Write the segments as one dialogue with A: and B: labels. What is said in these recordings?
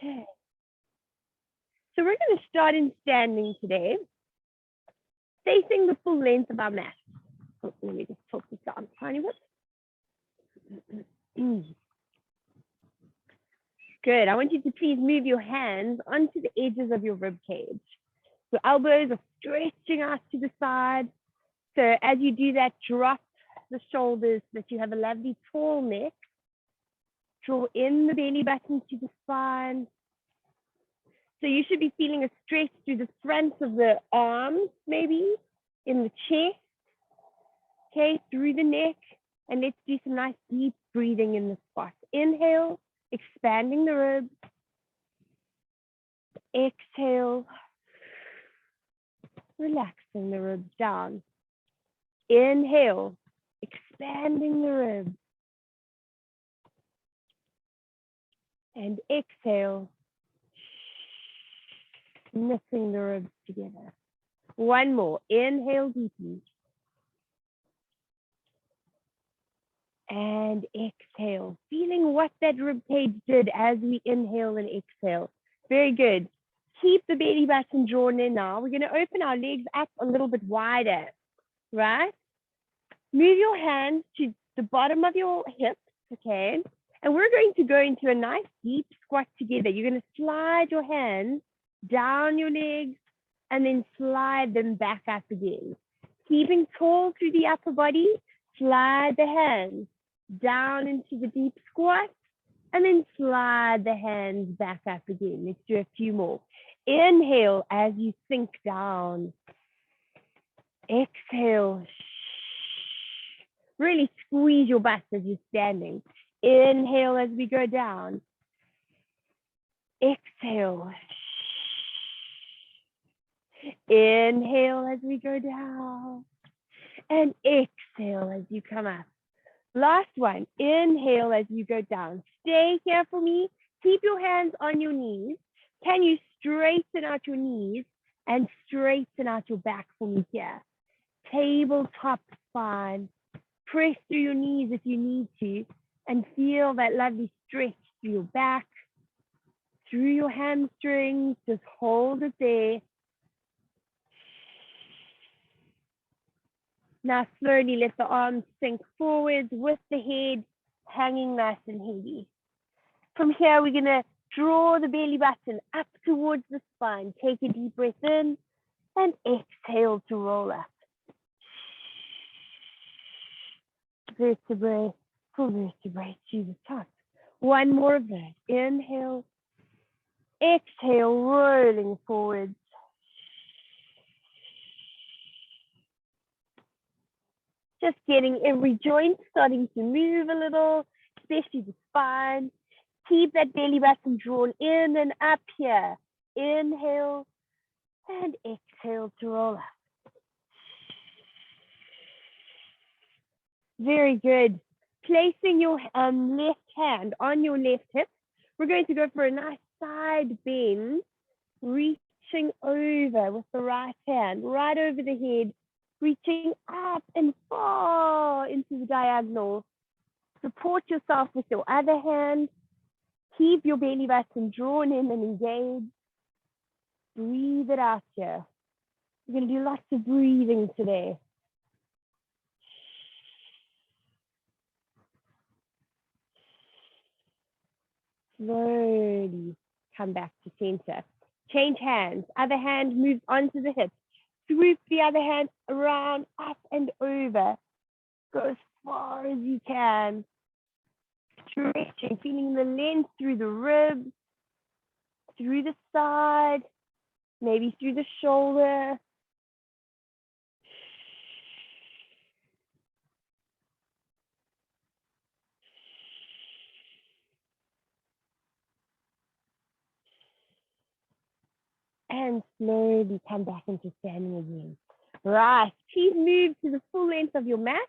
A: Okay. So we're going to start in standing today, facing the full length of our mat. Oh, let me just tilt this down a tiny bit. Good. I want you to please move your hands onto the edges of your rib cage. Your elbows are stretching out to the side. So as you do that, drop the shoulders so that you have a lovely tall neck. Draw in the belly button to the spine. So you should be feeling a stretch through the front of the arms, maybe in the chest, okay, through the neck. And let's do some nice deep breathing in the spot. Inhale, expanding the ribs. Exhale, relaxing the ribs down. Inhale, expanding the ribs. And exhale, knitting the ribs together. One more. Inhale deeply. And exhale. Feeling what that rib cage did as we inhale and exhale. Very good. Keep the belly button drawn in now. We're going to open our legs up a little bit wider, right? Move your hands to the bottom of your hips, okay? And we're going to go into a nice deep squat together. You're going to slide your hands down your legs and then slide them back up again. Keeping tall through the upper body, slide the hands down into the deep squat and then slide the hands back up again. Let's do a few more. Inhale as you sink down. Exhale. Really squeeze your butt as you're standing. Inhale as we go down. Exhale. Inhale as we go down. And exhale as you come up. Last one. Inhale as you go down. Stay here for me. Keep your hands on your knees. Can you straighten out your knees and straighten out your back for me here? Tabletop spine. Press through your knees if you need to and feel that lovely stretch through your back, through your hamstrings. Just hold it there. Now slowly let the arms sink forwards with the head hanging nice and heavy. From here, we're going to draw the belly button up towards the spine. Take a deep breath in and exhale to roll up. Vertebrae for vertebrae to the top. One more of that. Inhale. Exhale, rolling forwards. Just getting every joint starting to move a little, especially the spine. Keep that belly button drawn in and up here. Inhale and exhale to roll up. Very good. Placing your left hand on your left hip, we're going to go for a nice side bend, reaching over with the right hand, right over the head, reaching up and far into the diagonal. Support yourself with your other hand. Keep your belly button drawn in and engaged. Breathe it out here. We're going to do lots of breathing today. Slowly come back to center. Change hands. Other hand moves onto the hip. Swoop the other hand around, up and over. Go as far as you can. Stretching, feeling the length through the ribs, through the side, maybe through the shoulder. And slowly come back into standing again. Right, please move to the full length of your mat,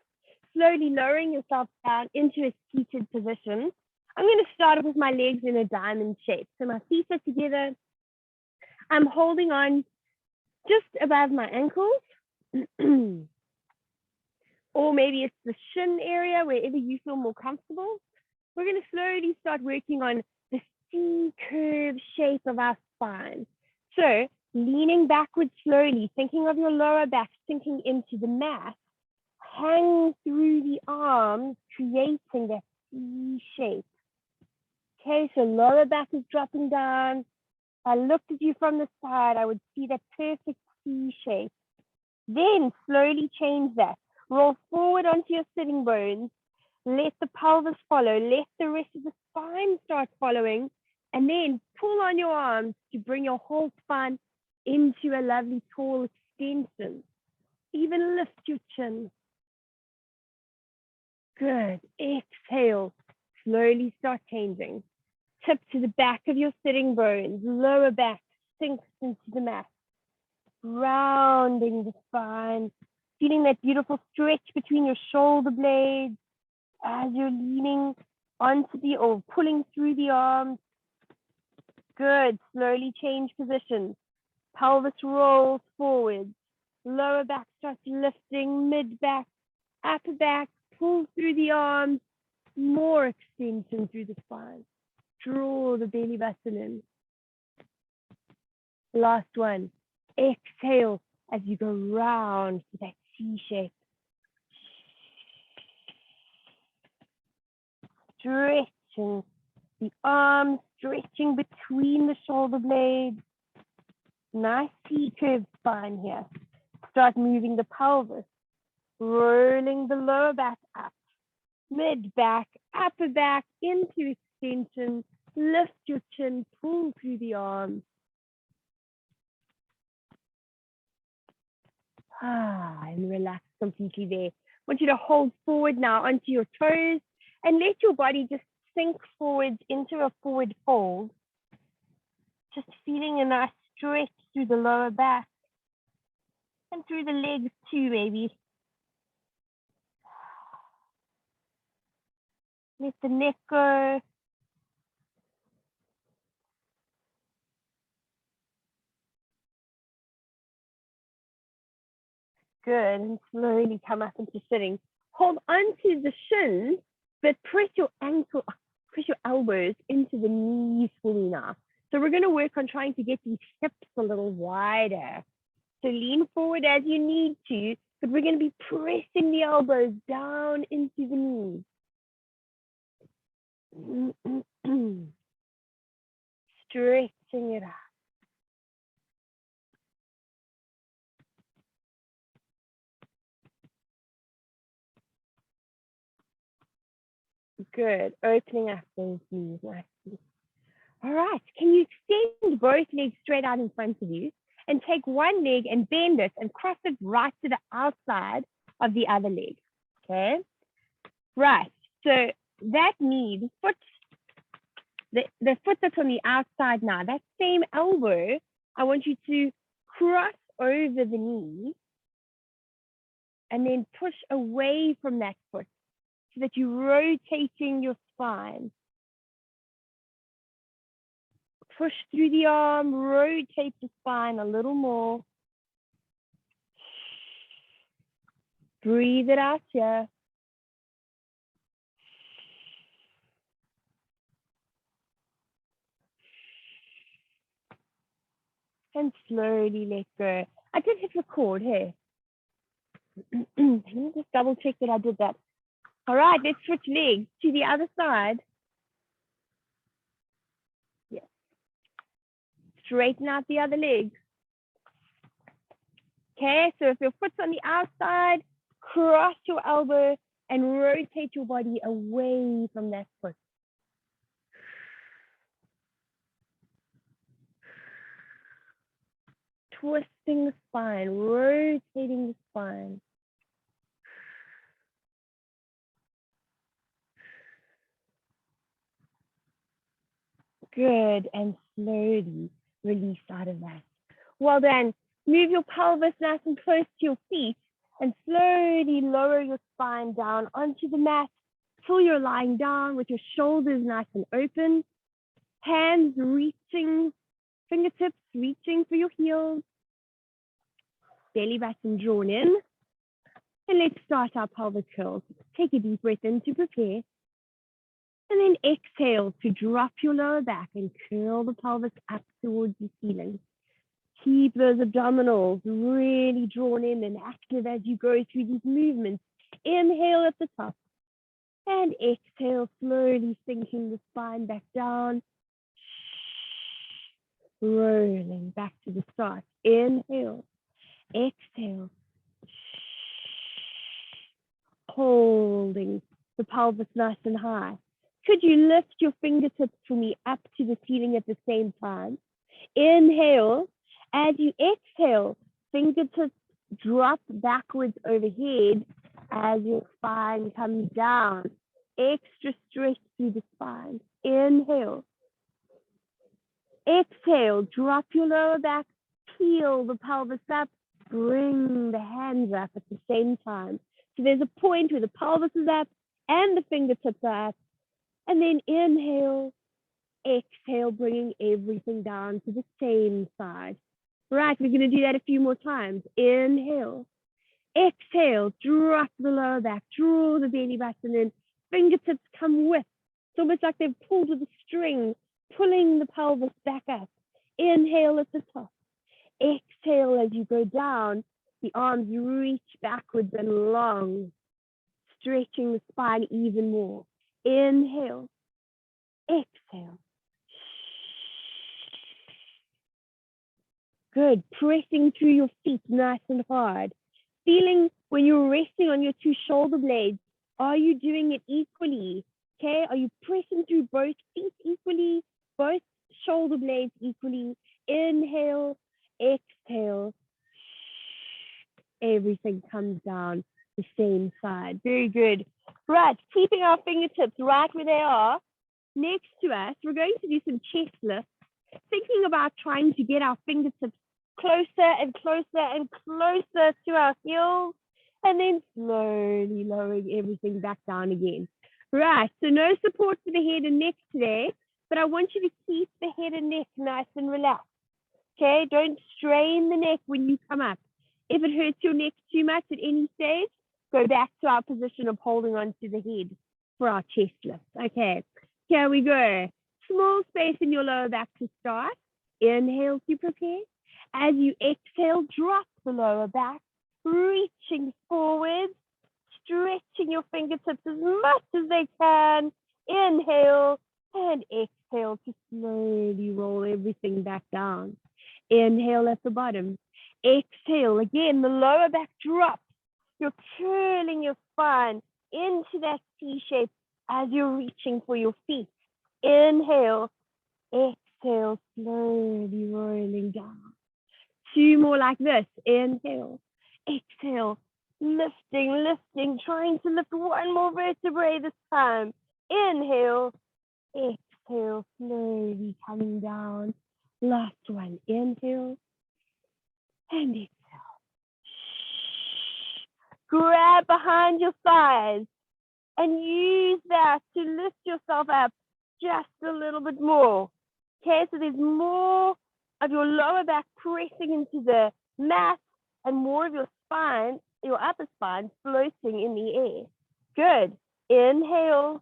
A: slowly lowering yourself down into a seated position. I'm going to start with my legs in a diamond shape. So my feet are together. I'm holding on just above my ankles. Or maybe it's the shin area, wherever you feel more comfortable. We're going to slowly start working on the C curved shape of our spine. So leaning backwards slowly, thinking of your lower back sinking into the mat, hang through the arms, creating that C shape. Okay, so lower back is dropping down. If I looked at you from the side, I would see that perfect C shape. Then slowly change that. Roll forward onto your sitting bones. Let the pelvis follow. Let the rest of the spine start following. And then pull on your arms to bring your whole spine into a lovely tall extension. Even lift your chin. Good. Exhale. Slowly start changing. Tip to the back of your sitting bones. Lower back sinks into the mat. Rounding the spine. Feeling that beautiful stretch between your shoulder blades as you're leaning onto the, or pulling through the arms. Good. Slowly change positions. Pelvis rolls forward. Lower back starts lifting. Mid back, upper back, pull through the arms. More extension through the spine. Draw the belly button in. Last one. Exhale as you go round to that C shape. Stretching the arms, stretching between the shoulder blades. Nice C-curved spine here. Start moving the pelvis, rolling the lower back up, mid back, upper back into extension. Lift your chin, pull through the arms. And relax completely there. I want you to hold forward now onto your toes and let your body just sink forward into a forward fold. Just feeling a nice stretch through the lower back and through the legs too, maybe. Let the neck go. Good, and slowly come up into sitting. Hold onto the shins, but press your elbows into the knees fully now. So we're going to work on trying to get these hips a little wider. So lean forward as you need to, but we're going to be pressing the elbows down into the knees. Stretching it out. Good. Opening up those knees nicely. All right. Can you extend both legs straight out in front of you and take one leg and bend it and cross it right to the outside of the other leg? Okay. Right. So that knee, the foot that's on the outside now, that same elbow, I want you to cross over the knee and then push away from that foot so that you're rotating your spine. Push through the arm, rotate the spine a little more. Breathe it out here. And slowly let go. I did hit record here. Let me just double check that I did that. All right, let's switch legs to the other side. Yes. Straighten out the other leg. Okay, so if your foot's on the outside, cross your elbow and rotate your body away from that foot. Twisting the spine, rotating the spine. Good, and slowly release out of that. Well done. Move your pelvis nice and close to your feet and slowly lower your spine down onto the mat till you're lying down with your shoulders nice and open. Hands reaching, fingertips reaching for your heels. Belly button drawn in. And let's start our pelvic curls. Take a deep breath in to prepare. And then exhale to drop your lower back and curl the pelvis up towards the ceiling. Keep those abdominals really drawn in and active as you go through these movements. Inhale at the top and exhale, slowly sinking the spine back down. Rolling back to the start. Inhale, exhale. Holding the pelvis nice and high. Could you lift your fingertips for me up to the ceiling at the same time? Inhale. As you exhale, fingertips drop backwards overhead as your spine comes down. Extra stretch through the spine. Inhale. Exhale, drop your lower back, peel the pelvis up, bring the hands up at the same time. So there's a point where the pelvis is up and the fingertips are up. And then inhale, exhale, bringing everything down to the same side. Right, we're going to do that a few more times. Inhale, exhale, drop the lower back, draw the belly button in, fingertips come with. It's almost like they've pulled with a string, pulling the pelvis back up. Inhale at the top. Exhale as you go down, the arms reach backwards and long, stretching the spine even more. Inhale, exhale. Good, pressing through your feet nice and hard. Feeling when you're resting on your two shoulder blades, are you doing it equally? Okay, are you pressing through both feet equally, both shoulder blades equally? Inhale, exhale. Everything comes down the same side. Very good. Right, keeping our fingertips right where they are. Next to us, we're going to do some chest lifts. Thinking about trying to get our fingertips closer and closer and closer to our heels, and then slowly lowering everything back down again. Right, so no support for the head and neck today, but I want you to keep the head and neck nice and relaxed. Okay, don't strain the neck when you come up. If it hurts your neck too much at any stage, go back to our position of holding on to the head for our chest lift. Okay, here we go. Small space in your lower back to start. Inhale to prepare. As you exhale, drop the lower back, reaching forward, stretching your fingertips as much as they can. Inhale and exhale to slowly roll everything back down. Inhale at the bottom. Exhale, again, the lower back drops. You're curling your spine into that C shape as you're reaching for your feet. Inhale, exhale, slowly rolling down. Two more like this. Inhale, exhale, lifting, lifting, trying to lift one more vertebrae this time. Inhale, exhale, slowly coming down. Last one. Inhale and exhale. Grab behind your thighs and use that to lift yourself up just a little bit more. Okay, so there's more of your lower back pressing into the mat and more of your spine, your upper spine, floating in the air. Good. Inhale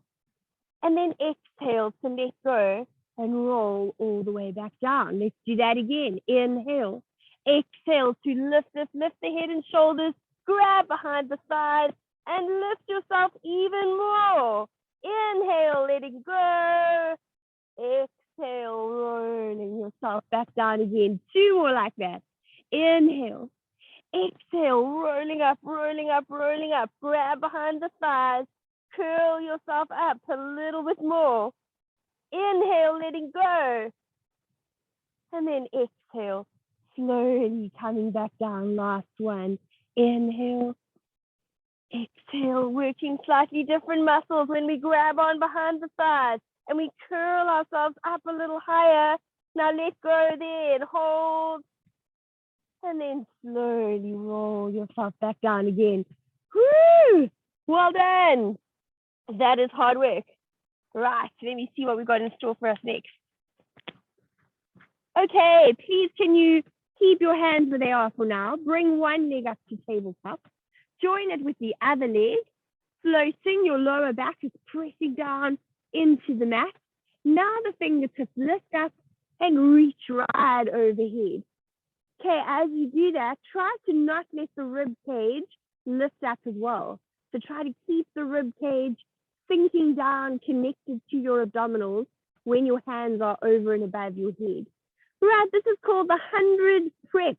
A: and then exhale to let go and roll all the way back down. Let's do that again. Inhale, exhale to lift the head and shoulders, grab behind the side and lift yourself even more. Inhale, letting go. Exhale, rolling yourself back down again. Two more like that. Inhale, exhale, rolling up, rolling up, rolling up. Grab behind the thighs, curl yourself up a little bit more. Inhale, letting go. And then exhale, slowly coming back down. Last one. Inhale, exhale, working slightly different muscles when we grab on behind the thighs and we curl ourselves up a little higher. Now let go there and hold. And then slowly roll yourself back down again. Woo! Well done. That is hard work. Right, let me see what we've got in store for us next. Okay, please can you keep your hands where they are for now. Bring one leg up to tabletop. Join it with the other leg. Floating, your lower back is pressing down into the mat. Now the fingertips lift up and reach right overhead. Okay, as you do that, try to not let the rib cage lift up as well. So try to keep the rib cage sinking down, connected to your abdominals when your hands are over and above your head. Right, this is called the 100 prep.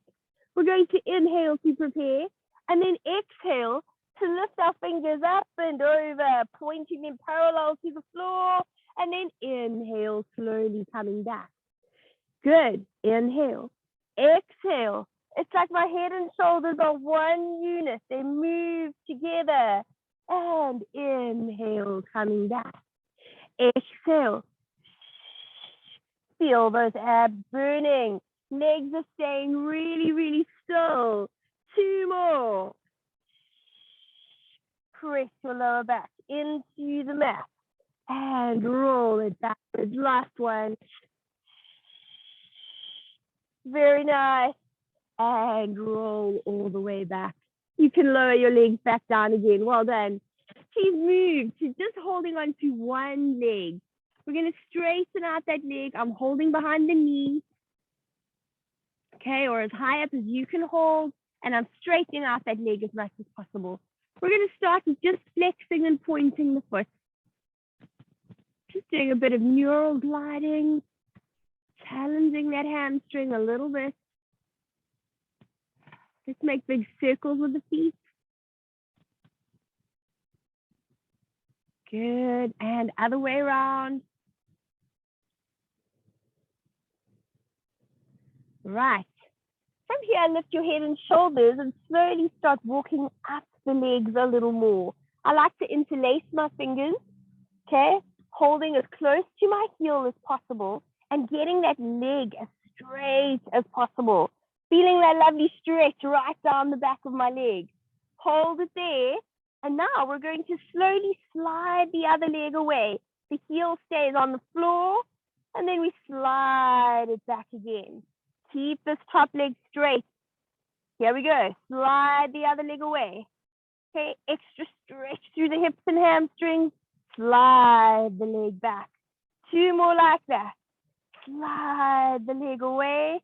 A: We're going to inhale to prepare and then exhale to lift our fingers up and over, pointing them parallel to the floor, and then inhale, slowly coming back. Good, inhale, exhale. It's like my head and shoulders are one unit. They move together. And inhale, coming back. Exhale. Feel those abs burning. Legs are staying really, really still. 2 more. Press your lower back into the mat and roll it backwards. Last one. Very nice. And roll all the way back. You can lower your legs back down again. Well done. Please move to just holding on to one leg. We're going to straighten out that leg. I'm holding behind the knee. Okay, or as high up as you can hold. And I'm straightening out that leg as much as possible. We're going to start with just flexing and pointing the foot. Just doing a bit of neural gliding. Challenging that hamstring a little bit. Just make big circles with the feet. Good, and other way around. Right. From here, lift your head and shoulders and slowly start walking up the legs a little more. I like to interlace my fingers, okay? Holding as close to my heel as possible and getting that leg as straight as possible. Feeling that lovely stretch right down the back of my leg. Hold it there. And now we're going to slowly slide the other leg away. The heel stays on the floor, and then we slide it back again. Keep this top leg straight. Here we go. Slide the other leg away. Okay, extra stretch through the hips and hamstrings. Slide the leg back. 2 more like that. Slide the leg away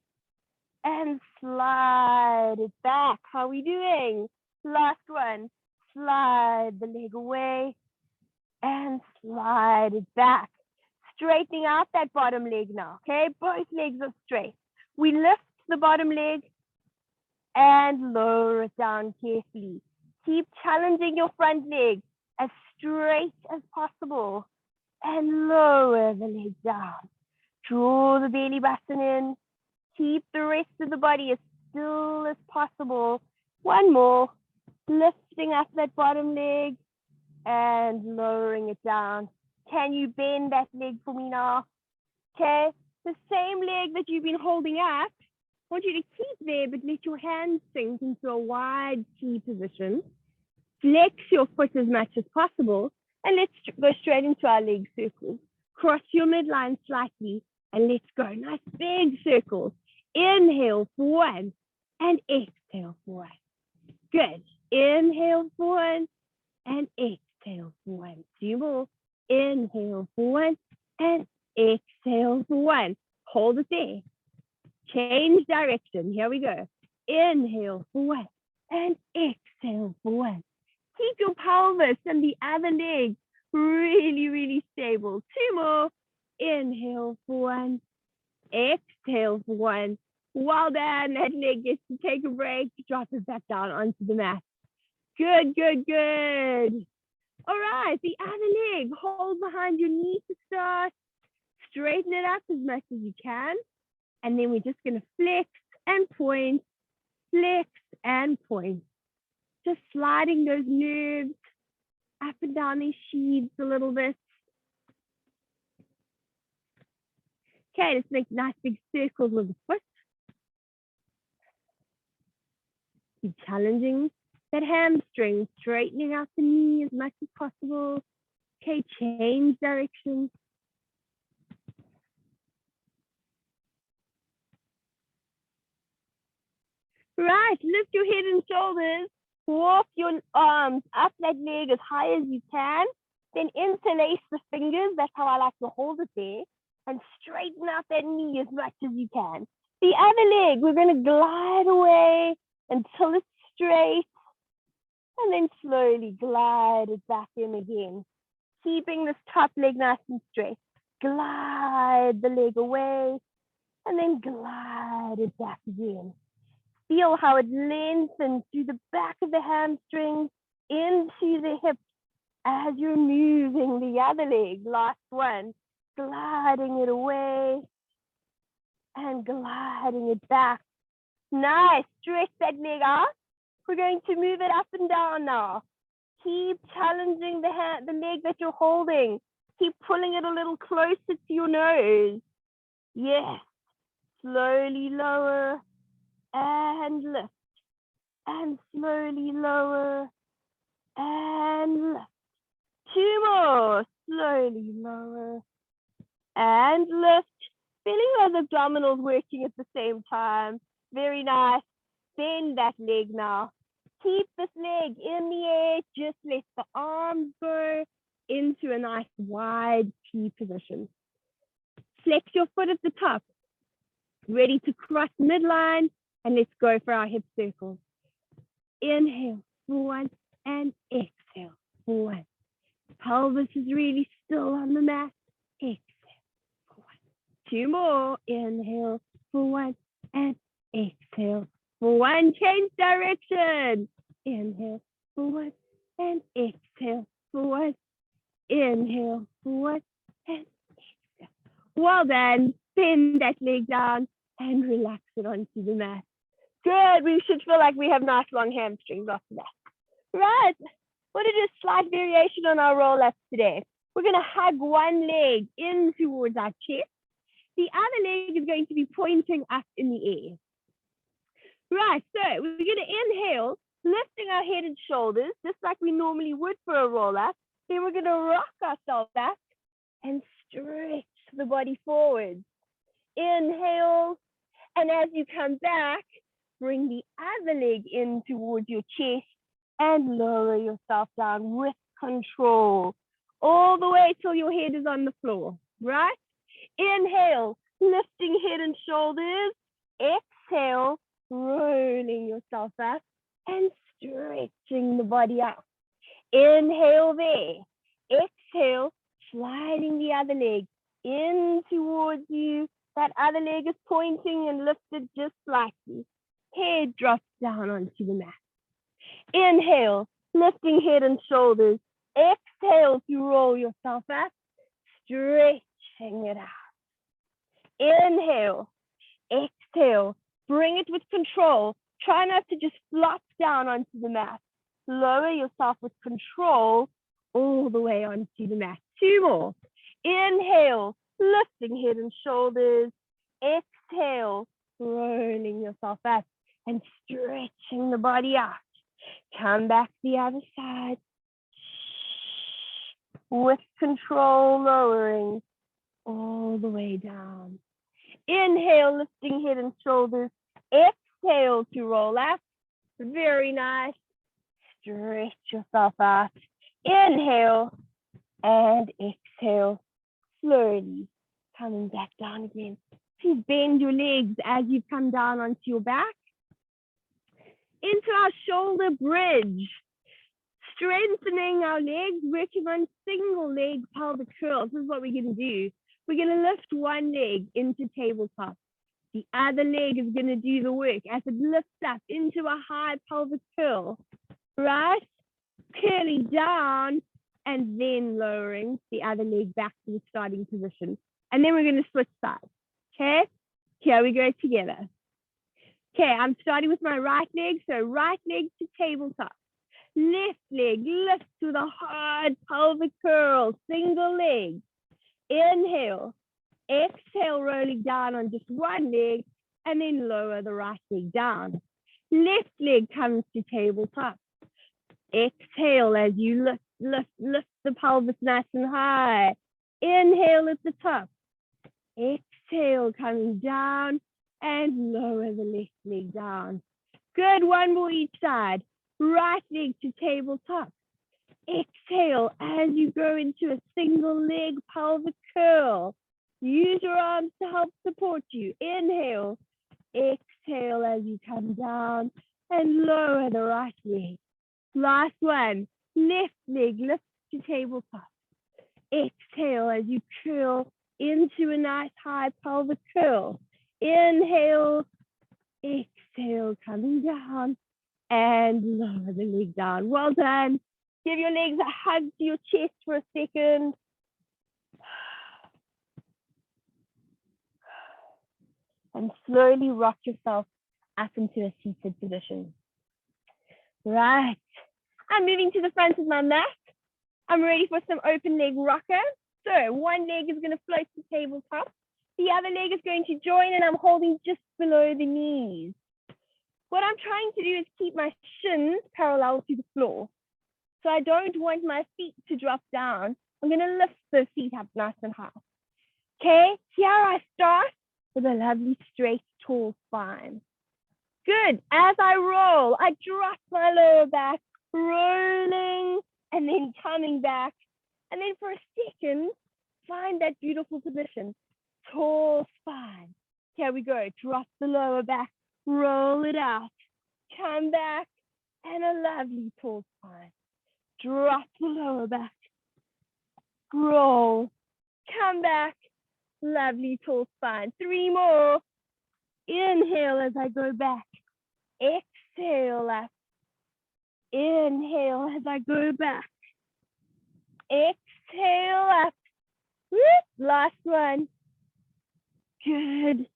A: and slide it back. How are we doing? Last one. Slide the leg away and slide it back. Straightening out that bottom leg now, okay? Both legs are straight. We lift the bottom leg and lower it down carefully. Keep challenging your front leg as straight as possible and lower the leg down. Draw the belly button in. Keep the rest of the body as still as possible. One more. Lifting up that bottom leg and lowering it down. Can you bend that leg for me now? Okay, the same leg that you've been holding up, I want you to keep there, but let your hands sink into a wide T position. Flex your foot as much as possible, and let's go straight into our leg circles. Cross your midline slightly, and let's go. Nice big circles. Inhale for 1, and exhale for 1. Good. Inhale for 1 and exhale for 1. 2 more. Inhale for 1 and exhale for 1. Hold it there. Change direction. Here we go. Inhale for 1 and exhale for 1. Keep your pelvis and the other leg really, really stable. 2 more. Inhale for 1. Exhale for 1. Well done. That leg gets to take a break. Drop it back down onto the mat. Good, good, good. All right, the other leg. Hold behind your knee to start. Straighten it up as much as you can. And then we're just going to flex and point, flex and point. Just sliding those nerves up and down these sheaths a little bit. Okay, let's make nice big circles with the foot. Keep challenging that hamstring, straightening out the knee as much as possible. Okay, change direction. Right, lift your head and shoulders. Walk your arms up that leg as high as you can. Then interlace the fingers. That's how I like to hold it there. And straighten out that knee as much as you can. The other leg, we're going to glide away until it's straight. And then slowly glide it back in again. Keeping this top leg nice and straight. Glide the leg away. And then glide it back again. Feel how it lengthens through the back of the hamstrings into the hips as you're moving the other leg. Last one. Gliding it away and gliding it back. Nice. Stretch that leg out. We're going to move it up and down now. Keep challenging the leg that you're holding. Keep pulling it a little closer to your nose. Yes. Slowly lower and lift. And slowly lower and lift. Two more. Slowly lower and lift. Feeling those abdominals working at the same time. Very nice. Bend that leg now. Keep this leg in the air. Just let the arms go into a nice wide T position. Flex your foot at the top. Ready to cross midline. And let's go for our hip circles. Inhale for one and exhale for one. Pelvis is really still on the mat. Exhale for one. Two more. Inhale for one and exhale for one. Change direction. Inhale for one and exhale for one. Inhale for one and exhale. Well done. Bend that leg down and relax it onto the mat. Good. We should feel like we have nice long hamstrings after that. Right. We're going to do a slight variation on our roll-ups today. We're going to hug one leg in towards our chest. The other leg is going to be pointing up in the air. Right, so we're going to inhale, lifting our head and shoulders, just like we normally would for a roll-up. Then we're going to rock ourselves back and stretch the body forward. Inhale, and as you come back, bring the other leg in towards your chest and lower yourself down with control, all the way till your head is on the floor, right? Inhale, lifting head and shoulders. Exhale, rolling yourself up and stretching the body out. Inhale there. Exhale, sliding the other leg in towards you. That other leg is pointing and lifted just slightly. Head drops down onto the mat. Inhale, lifting head and shoulders. Exhale to roll yourself up, stretching it out. Inhale, exhale, bring it with control. Try not to just flop down onto the mat. Lower yourself with control all the way onto the mat. Two more. Inhale, lifting head and shoulders. Exhale, rolling yourself up and stretching the body out. Come back to the other side. With control, lowering all the way down. Inhale, lifting head and shoulders. Exhale to roll up. Very nice. Stretch yourself out. Inhale and exhale. Slowly coming back down again. Please bend your legs as you come down onto your back. Into our shoulder bridge. Strengthening our legs, working on single leg pelvic curls. This is what we're going to do. We're going to lift one leg into tabletop. The other leg is going to do the work as it lifts up into a high pelvic curl. Right? Curling down and then lowering the other leg back to the starting position. And then we're going to switch sides. Okay? Here we go together. Okay, I'm starting with my right leg. So right leg to tabletop. Left leg lifts with a hard pelvic curl. Single leg. Inhale. Exhale, rolling down on just one leg. And then lower the right leg down. Left leg comes to tabletop. Exhale as you lift the pelvis nice and high. Inhale at the top. Exhale, coming down and lower the left leg down. Good, one more each side. Right leg to tabletop. Exhale as you go into a single leg pelvic curl. Use your arms to help support you. Inhale. Exhale as you come down and lower the right leg. Last one. Left leg lifts to tabletop. Exhale as you curl into a nice high pelvic curl. Inhale. Exhale, coming down and lower the leg down. Well done. Give your legs a hug to your chest for a second. And slowly rock yourself up into a seated position. Right. I'm moving to the front of my mat. I'm ready for some open leg rocker. So one leg is going to float to tabletop. The other leg is going to join and I'm holding just below the knees. What I'm trying to do is keep my shins parallel to the floor. So I don't want my feet to drop down. I'm going to lift the feet up nice and high. Okay, here I start with a lovely straight, tall spine. Good. As I roll, I drop my lower back, rolling, and then coming back. And then for a second, find that beautiful position. Tall spine. Here we go. Drop the lower back, roll it out, come back, and a lovely tall spine. Drop the lower back, roll, come back, lovely tall spine. 3 more. Inhale as I go back. Exhale up. Inhale as I go back. Exhale up. Whoop. Last one. Good.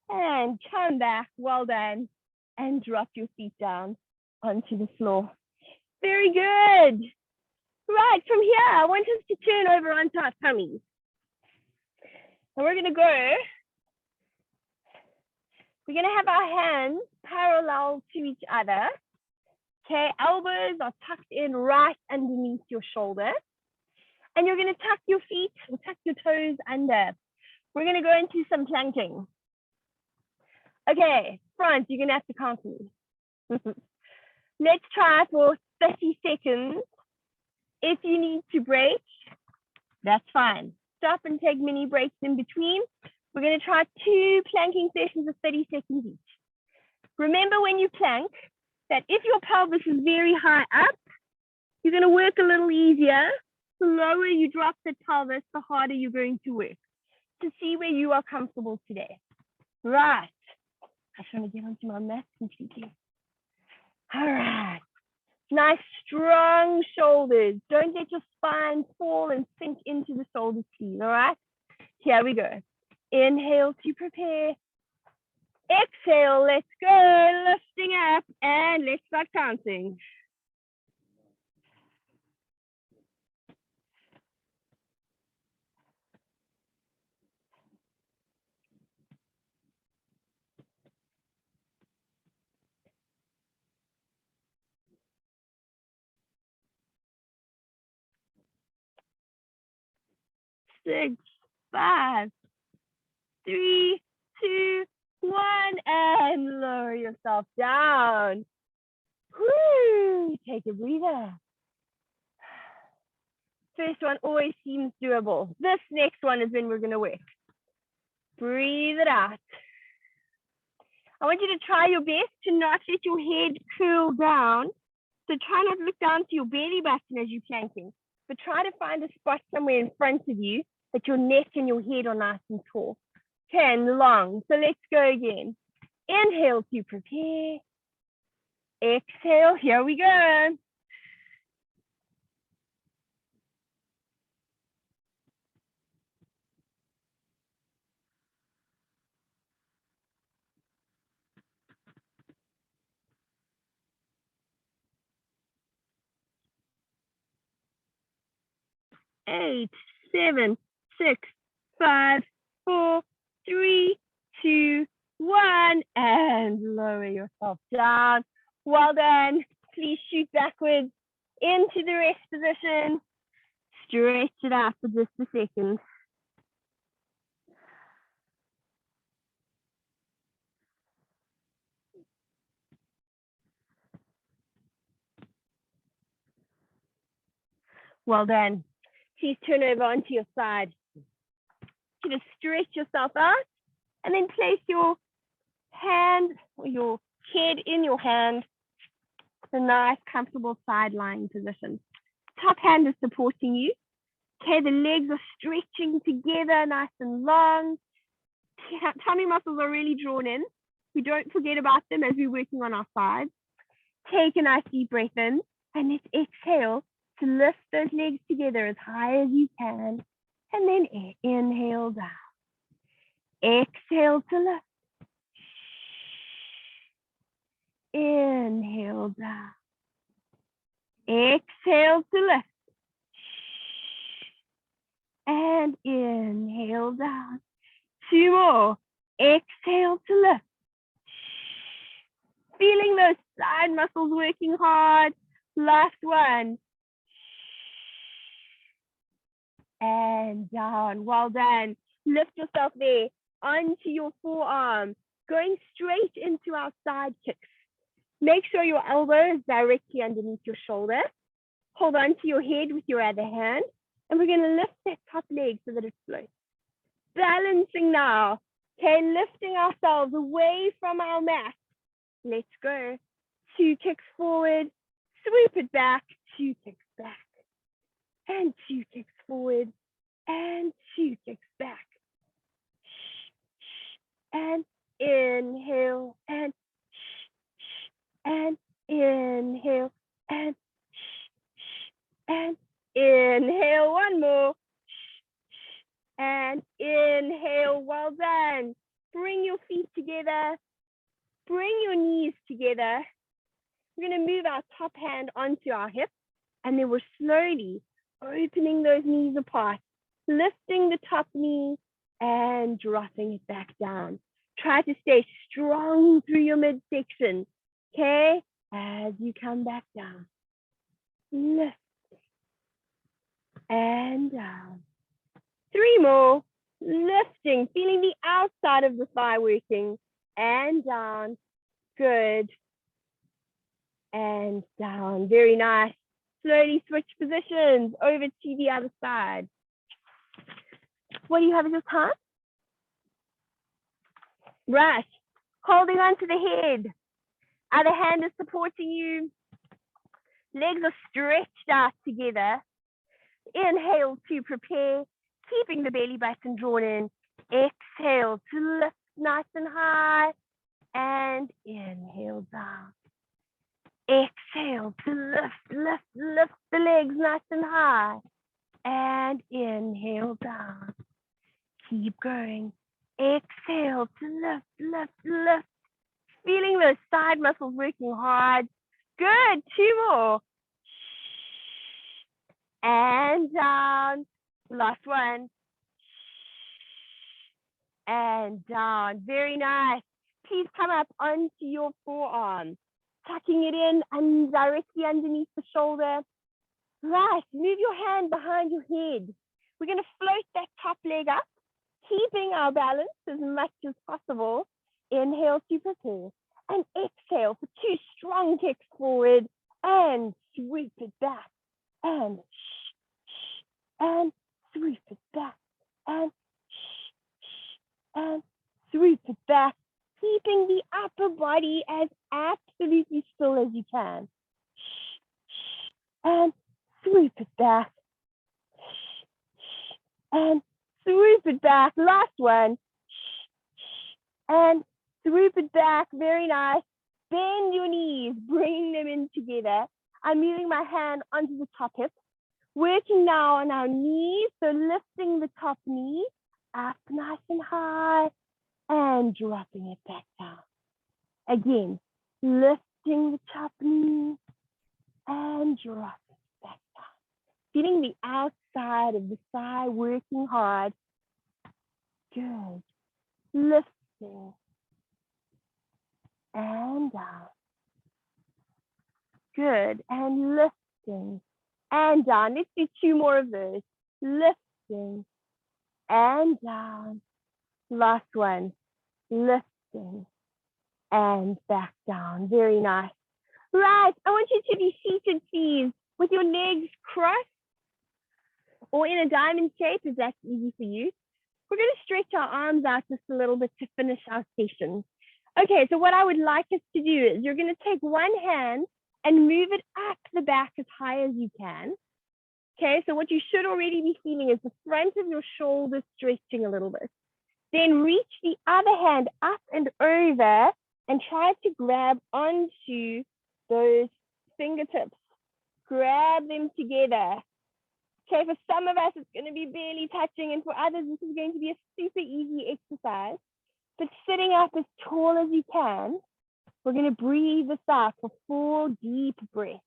A: And come back. Well done. And drop your feet down onto the floor. Very good. Right, from here, I want us to turn over onto our tummies. And we're going to go. We're going to have our hands parallel to each other. Okay, elbows are tucked in right underneath your shoulder. And you're going to tuck your feet or tuck your toes under. We're going to go into some planking. Okay, front, you're going to have to count me. Let's try for 30 seconds. If you need to break, that's fine. Stop and take mini breaks in between. We're going to try 2 planking sessions of 30 seconds each. Remember when you plank that if your pelvis is very high up, you're going to work a little easier. The lower you drop the pelvis, the harder you're going to work. To see where you are comfortable today. Right. I just want to get onto my mat completely. All right. Nice, strong shoulders. Don't let your spine fall and sink into the shoulders, please. All right. Here we go. Inhale to prepare. Exhale, let's go. Lifting up and let's start counting. Six, 5, 3, 2, 1, and lower yourself down. Woo! Take a breather. First one always seems doable. This next one is when we're going to work. Breathe it out. I want you to try your best to not let your head curl down. So try not to look down to your belly button as you're planking, but try to find a spot somewhere in front of you that your neck and your head are nice and tall. 10 long. So let's go again. Inhale to prepare. Exhale. Here we go. Eight, 7, 6, 5, 4, 3, 2, 1, and lower yourself down. Well done. Please shoot backwards into the rest position. Stretch it out for just a second. Well done. Please turn over onto your side. Just stretch yourself out and then place your hand or your head in your hand. A nice, comfortable side lying position. Top hand is supporting you. Okay, the legs are stretching together, nice and long. Tummy muscles are really drawn in. We don't forget about them as we're working on our sides. Take a nice deep breath in and let's exhale to lift those legs together as high as you can. And then inhale down. Exhale to lift. Inhale down. Exhale to lift. And inhale down. 2 more. Exhale to lift. Feeling those side muscles working hard. Last one. And down. Well done. Lift yourself there onto your forearm. Going straight into our side kicks. Make sure your elbow is directly underneath your shoulder. Hold on to your head with your other hand. And we're going to lift that top leg so that it floats. Balancing now. Okay, lifting ourselves away from our mat. Let's go. 2 kicks forward. Swoop it back. 2 kicks back. And 2 kicks forward. And 2 kicks back. And inhale. And inhale. And inhale. One more. And inhale. Well done. Bring your feet together. Bring your knees together. We're going to move our top hand onto our hip. And then we're slowly opening those knees apart. Lifting the top knee and dropping it back down. Try to stay strong through your midsection. Okay? As you come back down. Lift. And down. 3 more. Lifting, feeling the outside of the thigh working. And down. Good. And down. Very nice. Slowly switch positions over to the other side. What do you have at this time? Right. Holding on to the head. Other hand is supporting you. Legs are stretched out together. Inhale to prepare. Keeping the belly button drawn in. Exhale to lift nice and high. And inhale down. Exhale to lift the legs nice and high. And inhale down. Keep going. Exhale to lift. Feeling those side muscles working hard. Good. 2 more. And down. Last one. And down. Very nice. Please come up onto your forearm. Tucking it in and directly underneath the shoulder. Right. Move your hand behind your head. We're going to float that top leg up, keeping our balance as much as possible. Inhale to prepare. And exhale for 2 strong kicks forward. And sweep it back. And sweep it back. And sweep it back. Keeping the upper body as absolutely still as you can. And sweep it back. And swoop it back. Last one. And swoop it back. Very nice. Bend your knees, bringing them in together. I'm moving my hand onto the top hip. Working now on our knees. So lifting the top knee up nice and high. And dropping it back down. Again, lifting the top knee and dropping it back down. Feeling the outside of the thigh working hard. Good. Lifting and down. Good. And lifting and down. Let's do 2 more of those. Lifting and down. Last one. Lifting and back down. Very nice. Right. I want you to be seated, please, with your legs crossed or in a diamond shape if that's easy for you. We're going to stretch our arms out just a little bit to finish our session. Okay, so what I would like us to do is you're going to take one hand and move it up the back as high as you can. Okay, so what you should already be feeling is the front of your shoulders stretching a little bit. Then reach the other hand up and over and try to grab onto those fingertips. Grab them together. Okay, for some of us, it's going to be barely touching, and for others, this is going to be a super easy exercise. But sitting up as tall as you can, we're going to breathe this out for 4 deep breaths.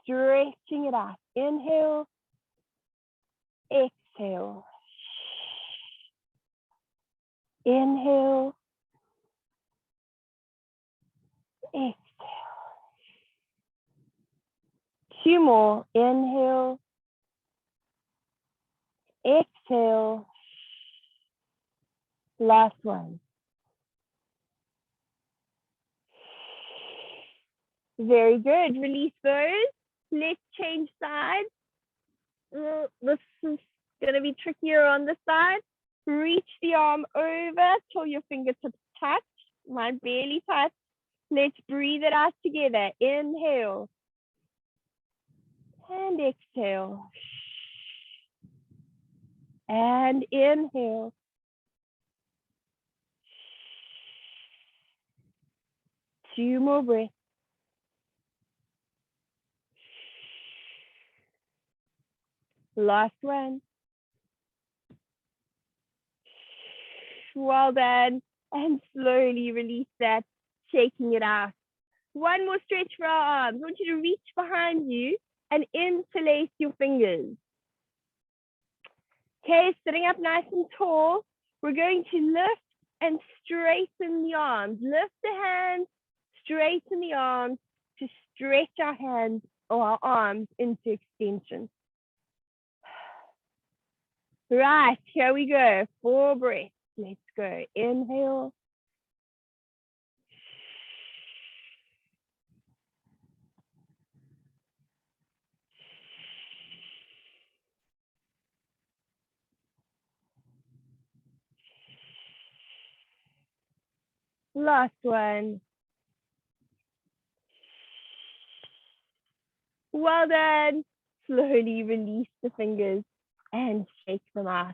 A: Stretching it out. Inhale, exhale. Inhale, exhale. 2 more. Inhale, exhale. Last one. Very good. Release those. Let's change sides. This is going to be trickier on this side. Reach the arm over till your fingertips touch. Might barely touch. Let's breathe it out together. Inhale. And exhale. And inhale. Two more breaths. Last one. Well done. And slowly release that, shaking it out. One more stretch for our arms. I want you to reach behind you and interlace your fingers. Okay, sitting up nice and tall. We're going to lift and straighten the arms. Lift the hands, straighten the arms to stretch our hands or our arms into extension. Right, here we go. 4 breaths. Let's go. Inhale. Last one. Well done. Slowly release the fingers and shake them out.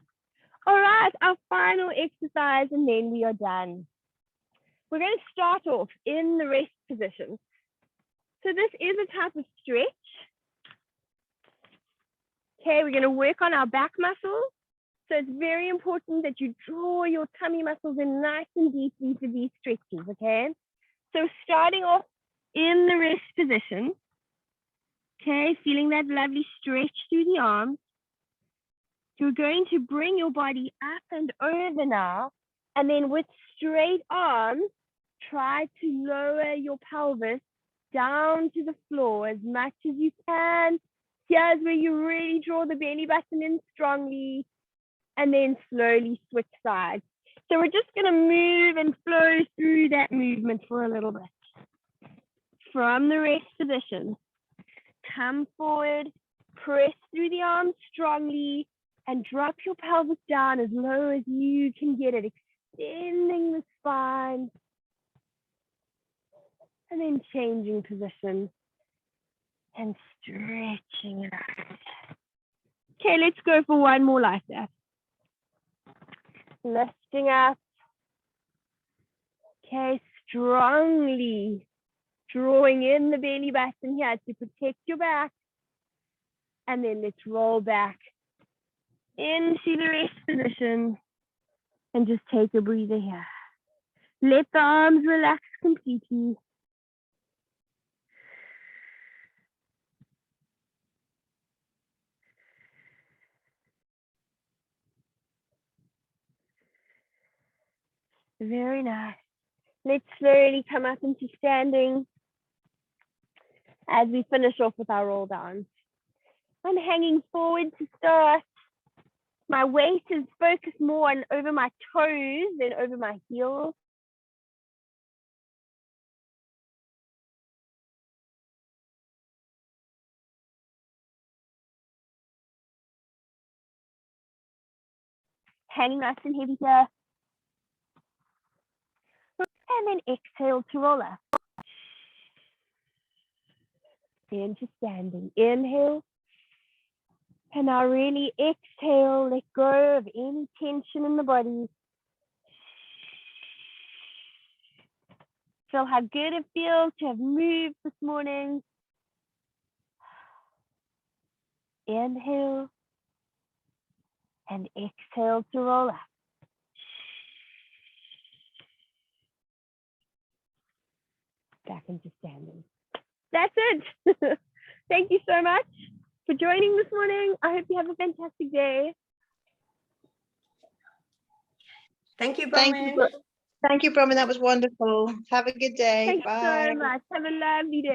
A: All right, our final exercise, and then we are done. We're going to start off in the rest position. So this is a type of stretch. Okay, we're going to work on our back muscles. So it's very important that you draw your tummy muscles in nice and deeply for these stretches, okay? So starting off in the rest position, okay, feeling that lovely stretch through the arms. You're going to bring your body up and over now, and then with straight arms, try to lower your pelvis down to the floor as much as you can. Here's where you really draw the belly button in strongly, and then slowly switch sides. So we're just going to move and flow through that movement for a little bit. From the rest position, come forward, press through the arms strongly, and drop your pelvis down as low as you can get it, extending the spine, and then changing position and stretching it out. Okay, let's go for one more like that. Lifting up. Okay, strongly drawing in the belly button here to protect your back. And then let's roll back into the rest position and just take a breather here. Let the arms relax completely. Very nice. Let's slowly come up into standing as we finish off with our roll down. I'm hanging forward to start. My weight is focused more on over my toes than over my heels. hanging nice and heavy here. And then exhale to roll up. Into standing. Inhale. And now really exhale, let go of any tension in the body. Feel how good it feels to have moved this morning. Inhale. And exhale to roll up. Back into standing. That's it. Thank you so much for joining this morning. I hope you have a fantastic day.
B: Thank you, Bronwyn.
C: Thank you, Bronwyn. That was wonderful. Have a good day.
A: Thanks
C: Bye.
A: so much. Have a lovely day.